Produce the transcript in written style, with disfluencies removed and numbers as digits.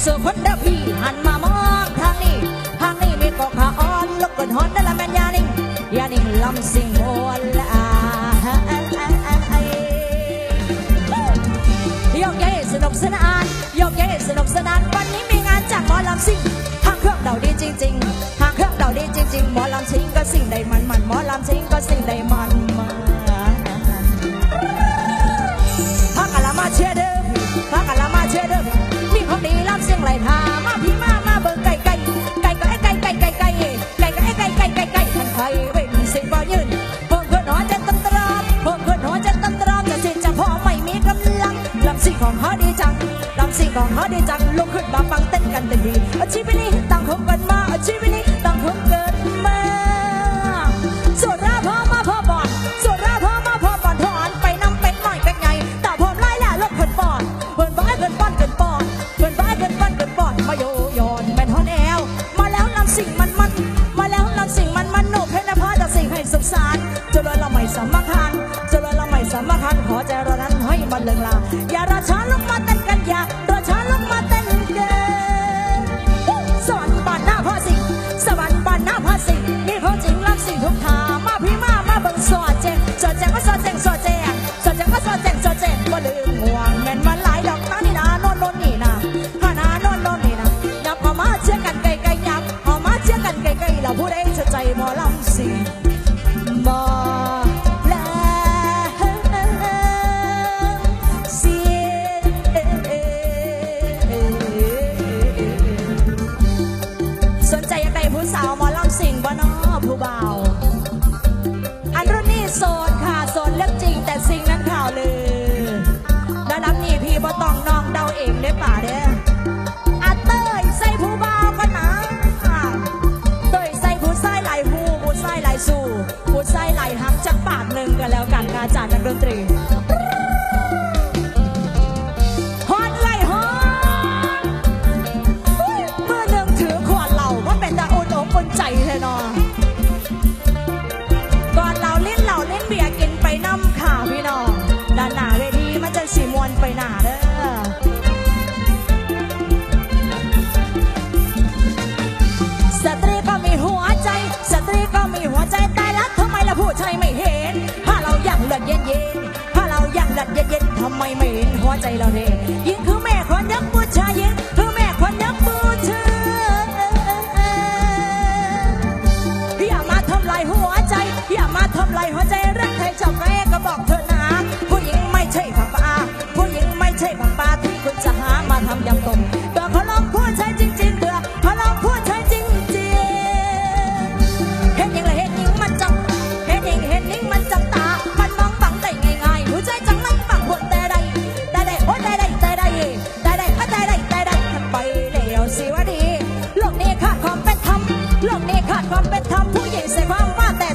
สู่คนเด้อพี่หันมามองทางนี้มีกอกขาอ่อนลกกดฮอนนั่นละแม่นยานิ่งลำสิงโอละยกเย้สนุกสนานยกเย้สนุกสนานวันนี้มีงานจากหมอลำซิ่งทางเครื่องเดาดีจริงๆทางเครื่องเดาดีจริงๆหมอลำซิ่งก็สิ่งใดมันหมอลำซิ่งก็สิ่งใดมันพักกันละมาเชียร์เด้อพักกันละมาเชียร์เด้อมีของดีลำเสียงไหลทามาพี่มาเบิ่งไก่ท่านไทยเว้นเสียงบ่ยืนเพิ่มขึ้นหัวใจตั้มตรอมจะสิ้นจะพอไม่มีกำลังลำสิ่งของเขาดีจังลุกขึ้นมาฟังเต้นกันเต็มที่ชีวิตนี้ต่างคบกันมาชีวิตนี้ต่างคบเกิดมาสุดราพอมาพอบอลถอนไปนำเป็ดหน่อยเป็ดใหญ่แต่พร้อมไล่แหล่ลดขึ้นปอนเพิ่นบ้าเกินป้อนมาโยโยนเป็นฮอนแอลมาแล้วลำสิ่งมันโนเพนพาจะสิ่งให้สุขสารจะเลยเราไม่สามารถขอใจเรานั้นให้มันเลิงลาอย่ารอช้าลงมาเต้นกันอย่ารอช้าลงมาเต้นกันสวรรค์บ้านหน้าพาสินี่เขาจริงลำสิ่งทุกทามาพี่มาเบิ่งสอดแจงก็สอดแจงว่าลืมห่วงแม่นมันหลายดอกตานี่นะโน่นนี่นะหานาโน่นนี่นะยับเอามาเชื่อกันไกลยับเอามาเชื่อกันไกลเราผู้ใดจะใจหมอลำสิ่งบ่สาวหมอลำสิ่งบ่น้อผู้เบาอันรุ่นนี้โสดค่ะโสดเรื่องจริงแต่สิ่งนั้นข่าวลือแล้วน้ำนี่พี่บ่ต้องน้องเดาเองได้ป่าเด้ออาเต้ยใส่ผู้เบาก็นะเต้ยใส่ผู้ใส่ไหลผู้ใส่ไหลสู่ผู้ใส่ไหลหักจากปากหนึ่งกันแล้วกันอาจารย์นักดนตรีใจเลยเนาะก่อนเราเล่นเบียร์กินไปน้ำข่าวพี่น้องด้านหน้าเวทีมันจะสีมวนไปหน้าเด้อสตรีก็มีหัวใจแต่ละทำไมละผู้ชายไม่เห็นถ้าเรายังเลือดเย็นทำไมไม่เห็นหัวใจเราเด่นยิ่งคือแม่คนยักผู้ชายยิ่งคือแม่คนยักผู้ชายอย่ามาทำลายหัวใจรักใครชอบใคร